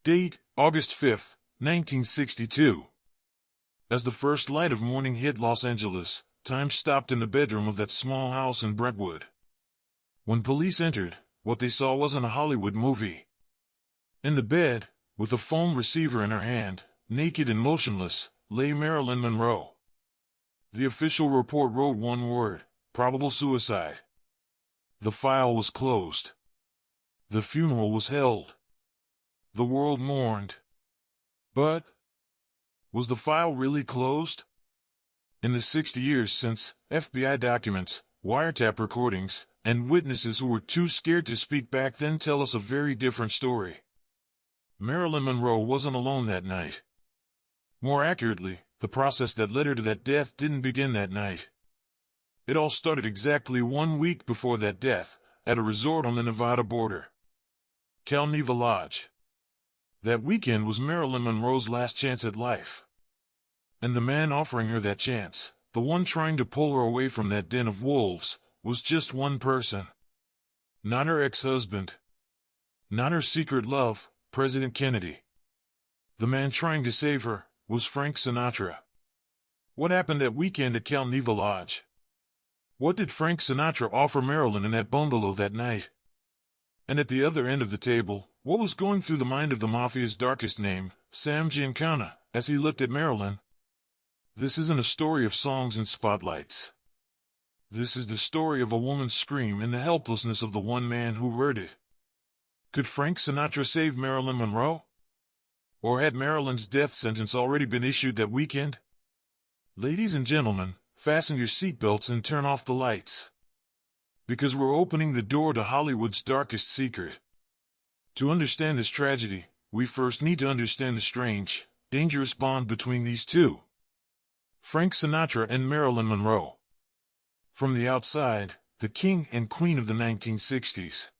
Date, August 5, 1962. As the first light of morning hit Los Angeles, time stopped in the bedroom of that small house in Brentwood. When police entered, what they saw wasn't a Hollywood movie. In the bed, with a phone receiver in her hand, naked and motionless, lay Marilyn Monroe. The official report wrote one word: probable suicide. The file was closed. The funeral was held. The world mourned. But was the file really closed? In the 60 years since, FBI documents, wiretap recordings, and witnesses who were too scared to speak back then tell us a very different story. Marilyn Monroe wasn't alone that night. More accurately, the process that led her to that death didn't begin that night. It all started exactly 1 week before that death, at a resort on the Nevada border. Neva Lodge. That weekend was Marilyn Monroe's last chance at life. And the man offering her that chance, the one trying to pull her away from that den of wolves, was just one person. Not her ex-husband. Not her secret love, President Kennedy. The man trying to save her was Frank Sinatra. What happened that weekend at Neva Lodge? What did Frank Sinatra offer Marilyn in that bungalow that night? And at the other end of the table, what was going through the mind of the Mafia's darkest name, Sam Giancana, as he looked at Marilyn? This isn't a story of songs and spotlights. This is the story of a woman's scream and the helplessness of the one man who heard it. Could Frank Sinatra save Marilyn Monroe? Or had Marilyn's death sentence already been issued that weekend? Ladies and gentlemen, fasten your seatbelts and turn off the lights. Because we're opening the door to Hollywood's darkest secret. To understand this tragedy, we first need to understand the strange, dangerous bond between these two. Frank Sinatra and Marilyn Monroe. From the outside, the king and queen of the 1960s.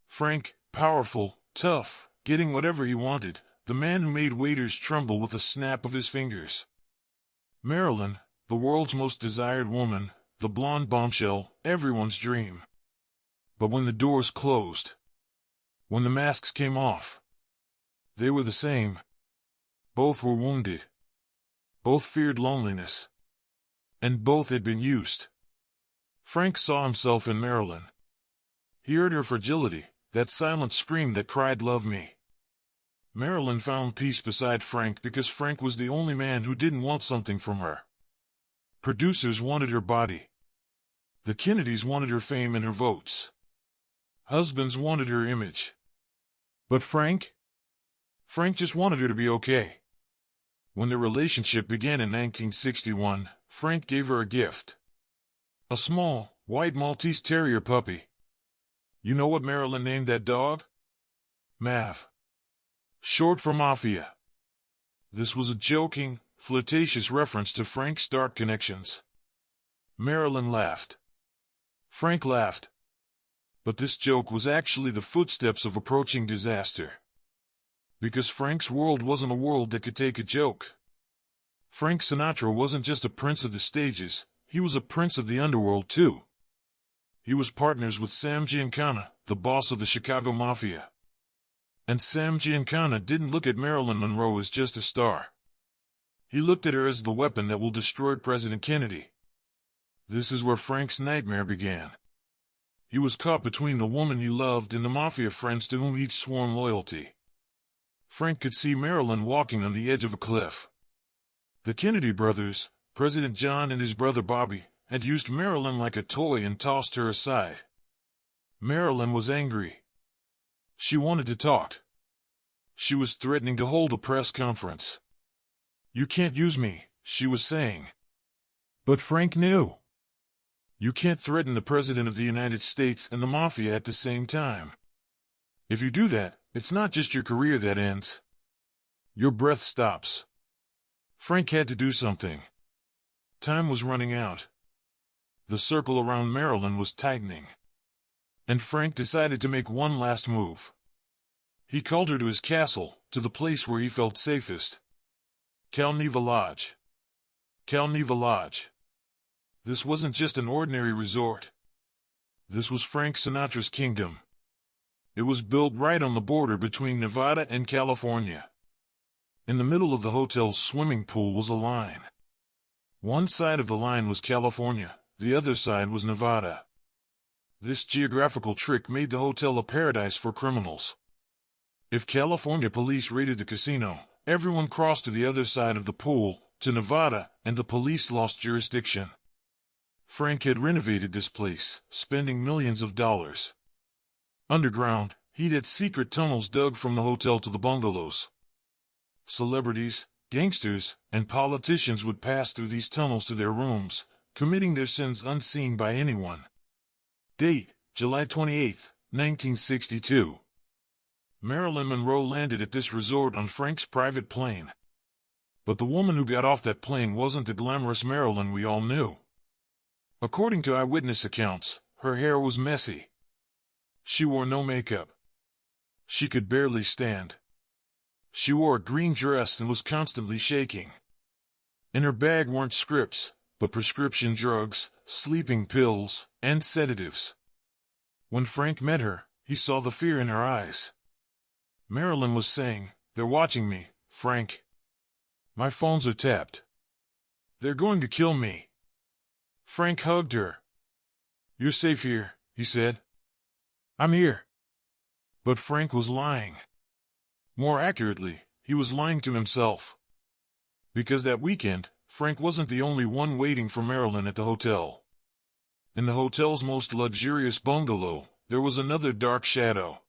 Frank, powerful, tough, getting whatever he wanted, the man who made waiters tremble with a snap of his fingers. Marilyn, the world's most desired woman, the blonde bombshell, everyone's dream. But when the doors closed, when the masks came off, they were the same. Both were wounded. Both feared loneliness. And both had been used. Frank saw himself in Marilyn. He heard her fragility, that silent scream that cried, "Love me." Marilyn found peace beside Frank because Frank was the only man who didn't want something from her. Producers wanted her body. The Kennedys wanted her fame and her votes. Husbands wanted her image. But Frank just wanted her to be okay. When their relationship began in 1961, Frank gave her a gift. A small, white Maltese Terrier puppy. You know what Marilyn named that dog? Mav. Short for Mafia. This was a joking, flirtatious reference to Frank's dark connections. Marilyn laughed. Frank laughed. But this joke was actually the footsteps of approaching disaster. Because Frank's world wasn't a world that could take a joke. Frank Sinatra wasn't just a prince of the stages, he was a prince of the underworld too. He was partners with Sam Giancana, the boss of the Chicago Mafia. And Sam Giancana didn't look at Marilyn Monroe as just a star. He looked at her as the weapon that will destroy President Kennedy. This is where Frank's nightmare began. He was caught between the woman he loved and the Mafia friends to whom he'd sworn loyalty. Frank could see Marilyn walking on the edge of a cliff. The Kennedy brothers, President John and his brother Bobby, had used Marilyn like a toy and tossed her aside. Marilyn was angry. She wanted to talk. She was threatening to hold a press conference. "You can't use me," she was saying. But Frank knew. You can't threaten the President of the United States and the Mafia at the same time. If you do that, it's not just your career that ends. Your breath stops. Frank had to do something. Time was running out. The circle around Marilyn was tightening. And Frank decided to make one last move. He called her to his castle, to the place where he felt safest. Neva Lodge. Neva Lodge. This wasn't just an ordinary resort. This was Frank Sinatra's kingdom. It was built right on the border between Nevada and California. In the middle of the hotel's swimming pool was a line. One side of the line was California, the other side was Nevada. This geographical trick made the hotel a paradise for criminals. If California police raided the casino, everyone crossed to the other side of the pool, to Nevada, and the police lost jurisdiction. Frank had renovated this place, spending millions of dollars. Underground, he'd had secret tunnels dug from the hotel to the bungalows. Celebrities, gangsters, and politicians would pass through these tunnels to their rooms, committing their sins unseen by anyone. Date, July 28, 1962. Marilyn Monroe landed at this resort on Frank's private plane. But the woman who got off that plane wasn't the glamorous Marilyn we all knew. According to eyewitness accounts, her hair was messy. She wore no makeup. She could barely stand. She wore a green dress and was constantly shaking. In her bag weren't scripts, but prescription drugs, sleeping pills, and sedatives. When Frank met her, he saw the fear in her eyes. Marilyn was saying, "They're watching me, Frank. My phones are tapped. They're going to kill me." Frank hugged her. "You're safe here," he said. "I'm here." But Frank was lying. More accurately, he was lying to himself. Because that weekend, Frank wasn't the only one waiting for Marilyn at the hotel. In the hotel's most luxurious bungalow, there was another dark shadow.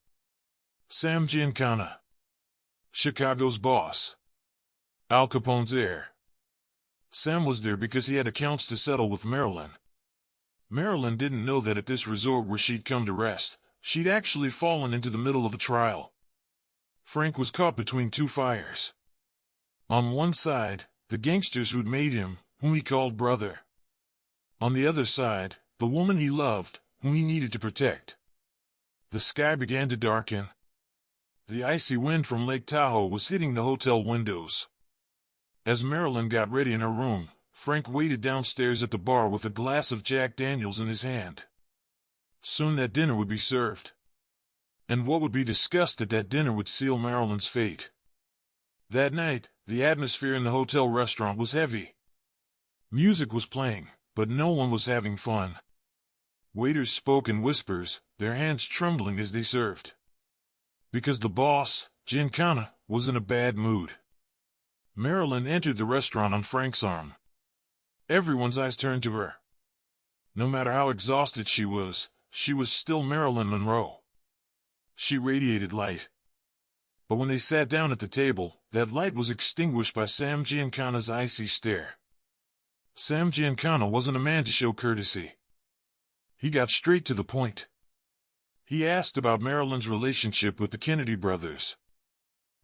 Sam Giancana. Chicago's boss. Al Capone's heir. Sam was there because he had accounts to settle with Marilyn. Marilyn didn't know that at this resort where she'd come to rest, she'd actually fallen into the middle of a trial. Frank was caught between two fires. On one side, the gangsters who'd made him, whom he called brother. On the other side, the woman he loved, whom he needed to protect. The sky began to darken. The icy wind from Lake Tahoe was hitting the hotel windows. As Marilyn got ready in her room, Frank waited downstairs at the bar with a glass of Jack Daniels in his hand. Soon that dinner would be served. And what would be discussed at that dinner would seal Marilyn's fate. That night, the atmosphere in the hotel restaurant was heavy. Music was playing, but no one was having fun. Waiters spoke in whispers, their hands trembling as they served. Because the boss, Giancana, was in a bad mood. Marilyn entered the restaurant on Frank's arm. Everyone's eyes turned to her. No matter how exhausted she was still Marilyn Monroe. She radiated light. But when they sat down at the table, that light was extinguished by Sam Giancana's icy stare. Sam Giancana wasn't a man to show courtesy. He got straight to the point. He asked about Marilyn's relationship with the Kennedy brothers.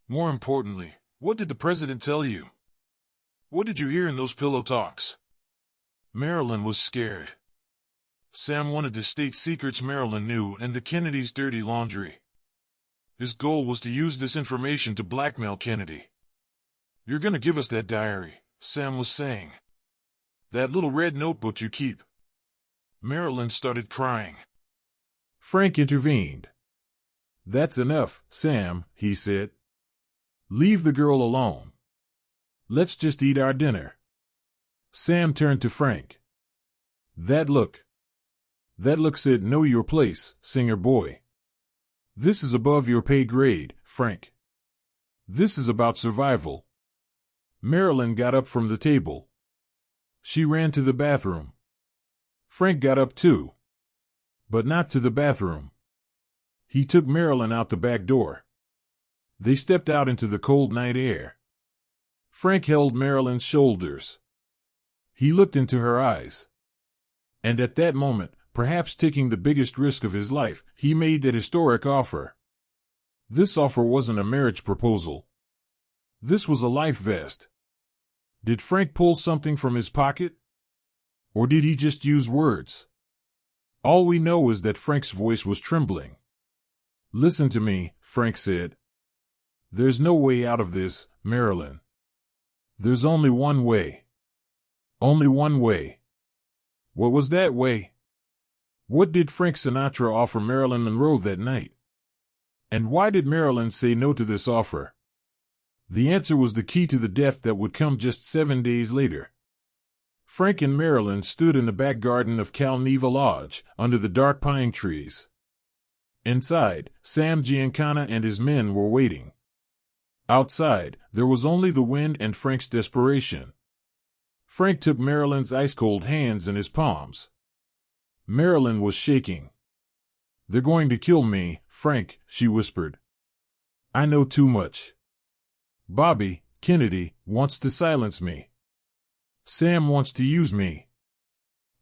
More importantly, what did the president tell you? What did you hear in those pillow talks? Marilyn was scared. Sam wanted the state secrets Marilyn knew and the Kennedys' dirty laundry. His goal was to use this information to blackmail Kennedy. "You're gonna give us that diary," Sam was saying. "That little red notebook you keep." Marilyn started crying. Frank intervened. "That's enough, Sam," he said. "Leave the girl alone. Let's just eat our dinner." Sam turned to Frank. That look said, "Know your place, singer boy. This is above your pay grade, Frank. This is about survival." Marilyn got up from the table. She ran to the bathroom. Frank got up too. But not to the bathroom. He took Marilyn out the back door. They stepped out into the cold night air. Frank held Marilyn's shoulders. He looked into her eyes. And at that moment, perhaps taking the biggest risk of his life, he made that historic offer. This offer wasn't a marriage proposal. This was a life vest. Did Frank pull something from his pocket? Or did he just use words? All we know is that Frank's voice was trembling. "Listen to me," Frank said. "There's no way out of this, Marilyn. There's only one way. Only one way." What was that way? What did Frank Sinatra offer Marilyn Monroe that night? And why did Marilyn say no to this offer? The answer was the key to the death that would come just 7 days later. Frank and Marilyn stood in the back garden of Neva Lodge, under the dark pine trees. Inside, Sam Giancana and his men were waiting. Outside, there was only the wind and Frank's desperation. Frank took Marilyn's ice-cold hands in his palms. Marilyn was shaking. "They're going to kill me, Frank," she whispered. "I know too much. Bobby Kennedy wants to silence me. Sam wants to use me.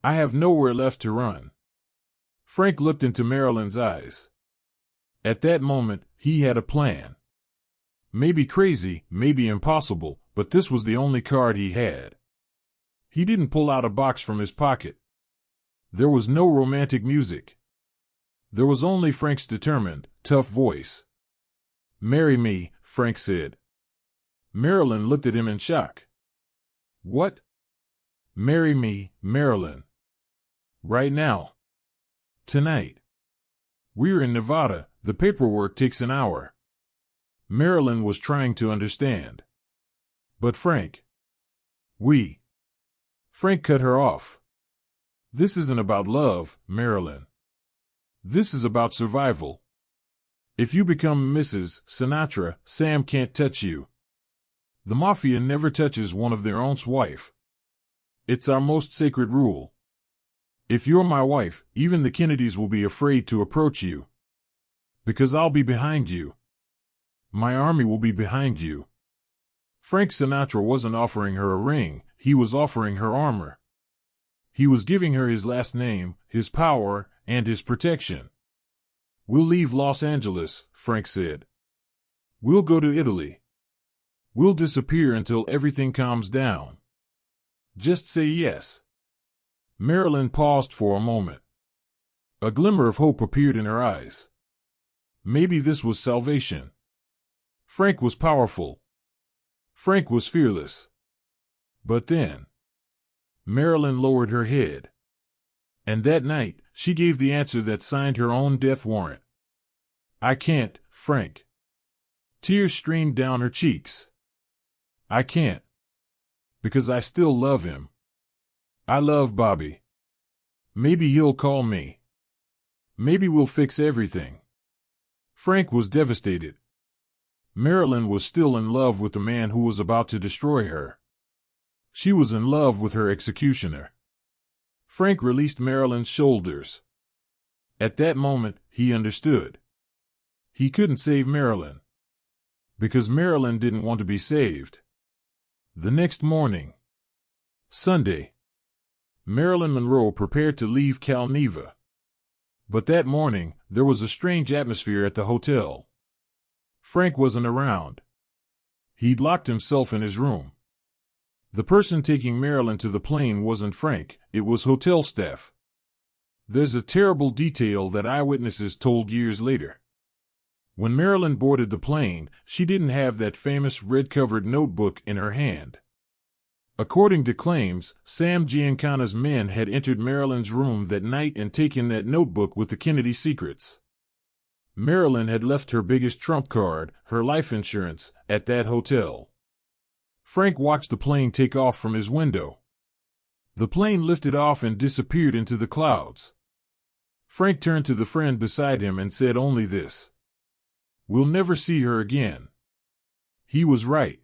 I have nowhere left to run." Frank looked into Marilyn's eyes. At that moment, he had a plan. Maybe crazy, maybe impossible, but this was the only card he had. He didn't pull out a box from his pocket. There was no romantic music. There was only Frank's determined, tough voice. "Marry me," Frank said. Marilyn looked at him in shock. "What?" "Marry me, Marilyn. Right now. Tonight. We're in Nevada. The paperwork takes an hour." Marilyn was trying to understand. "But Frank." Frank cut her off. "This isn't about love, Marilyn. This is about survival. If you become Mrs. Sinatra, Sam can't touch you. The Mafia never touches one of their own's wife. It's our most sacred rule. If you're my wife, even the Kennedys will be afraid to approach you. Because I'll be behind you. My army will be behind you." Frank Sinatra wasn't offering her a ring, he was offering her armor. He was giving her his last name, his power, and his protection. "We'll leave Los Angeles," Frank said. "We'll go to Italy. We'll disappear until everything calms down. Just say yes." Marilyn paused for a moment. A glimmer of hope appeared in her eyes. Maybe this was salvation. Frank was powerful. Frank was fearless. But then, Marilyn lowered her head. And that night, she gave the answer that signed her own death warrant. "I can't, Frank." Tears streamed down her cheeks. "I can't. Because I still love him. I love Bobby. Maybe he'll call me. Maybe we'll fix everything." Frank was devastated. Marilyn was still in love with the man who was about to destroy her. She was in love with her executioner. Frank released Marilyn's shoulders. At that moment, he understood. He couldn't save Marilyn. Because Marilyn didn't want to be saved. The next morning, Sunday, Marilyn Monroe prepared to leave Neva. But that morning, there was a strange atmosphere at the hotel. Frank wasn't around. He'd locked himself in his room. The person taking Marilyn to the plane wasn't Frank, it was hotel staff. There's a terrible detail that eyewitnesses told years later. When Marilyn boarded the plane, she didn't have that famous red-covered notebook in her hand. According to claims, Sam Giancana's men had entered Marilyn's room that night and taken that notebook with the Kennedy secrets. Marilyn had left her biggest trump card, her life insurance, at that hotel. Frank watched the plane take off from his window. The plane lifted off and disappeared into the clouds. Frank turned to the friend beside him and said only this: "We'll never see her again." He was right.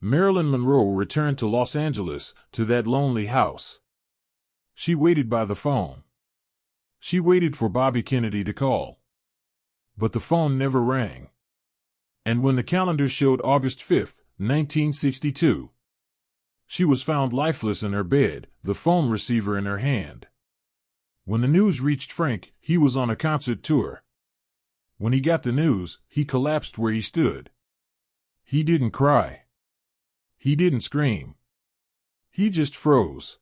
Marilyn Monroe returned to Los Angeles, to that lonely house. She waited by the phone. She waited for Bobby Kennedy to call. But the phone never rang. And when the calendar showed August 5th, 1962, she was found lifeless in her bed, the phone receiver in her hand. When the news reached Frank, he was on a concert tour. When he got the news, he collapsed where he stood. He didn't cry. He didn't scream. He just froze.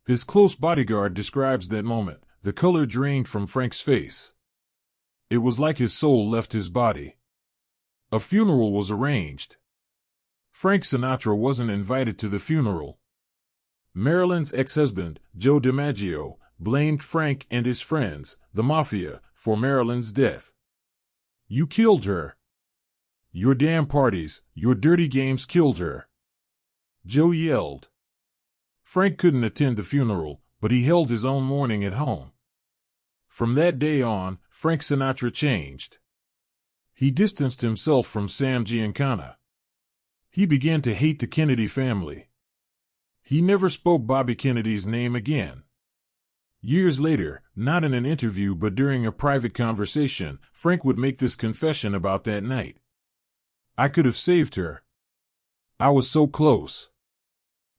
His close bodyguard describes that moment. The color drained from Frank's face. It was like his soul left his body. A funeral was arranged. Frank Sinatra wasn't invited to the funeral. Marilyn's ex-husband, Joe DiMaggio, blamed Frank and his friends, the Mafia, for Marilyn's death. You killed her. Your damn parties, your dirty games killed her. Joe yelled. Frank couldn't attend the funeral, but he held his own mourning at home. From that day on, Frank Sinatra changed. He distanced himself from Sam Giancana. He began to hate the Kennedy family. He never spoke Bobby Kennedy's name again. Years later, not in an interview but during a private conversation, Frank would make this confession about that night. I could have saved her. I was so close.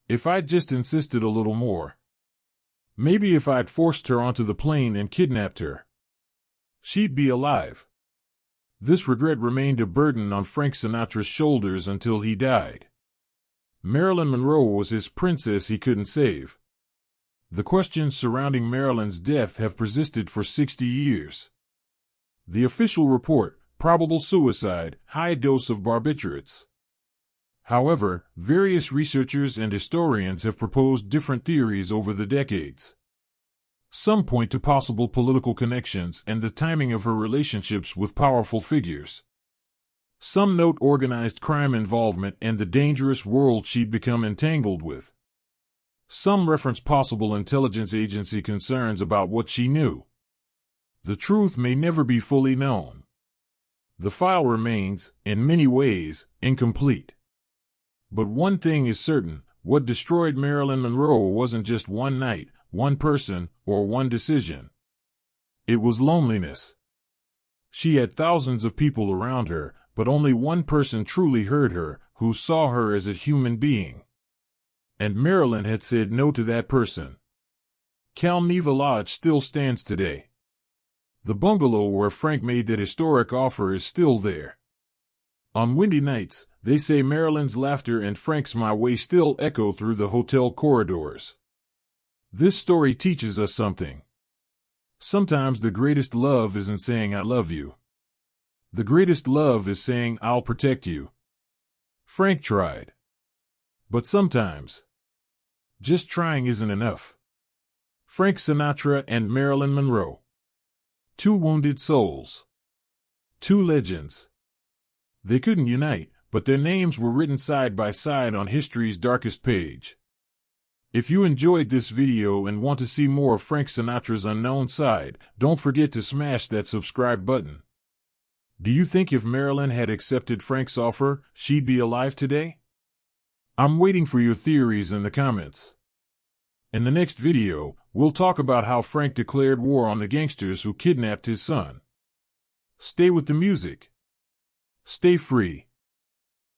If I'd just insisted a little more. Maybe if I'd forced her onto the plane and kidnapped her. She'd be alive. This regret remained a burden on Frank Sinatra's shoulders until he died. Marilyn Monroe was his princess he couldn't save. The questions surrounding Marilyn's death have persisted for 60 years. The official report, probable suicide, high dose of barbiturates. However, various researchers and historians have proposed different theories over the decades. Some point to possible political connections and the timing of her relationships with powerful figures. Some note organized crime involvement and the dangerous world she'd become entangled with. Some reference possible intelligence agency concerns about what she knew. The truth may never be fully known. The file remains, in many ways, incomplete. But one thing is certain, what destroyed Marilyn Monroe wasn't just one night, one person, or one decision. It was loneliness. She had thousands of people around her, but only one person truly heard her, who saw her as a human being. And Marilyn had said no to that person. Neva Lodge still stands today. The bungalow where Frank made that historic offer is still there. On windy nights, they say Marilyn's laughter and Frank's "my way" still echo through the hotel corridors. This story teaches us something. Sometimes the greatest love isn't saying "I love you." The greatest love is saying "I'll protect you." Frank tried. But sometimes, just trying isn't enough. Frank Sinatra and Marilyn Monroe. Two wounded souls. Two legends. They couldn't unite, but their names were written side by side on history's darkest page. If you enjoyed this video and want to see more of Frank Sinatra's unknown side, don't forget to smash that subscribe button. Do you think if Marilyn had accepted Frank's offer, she'd be alive today? I'm waiting for your theories in the comments. In the next video, we'll talk about how Frank declared war on the gangsters who kidnapped his son. Stay with the music. Stay free.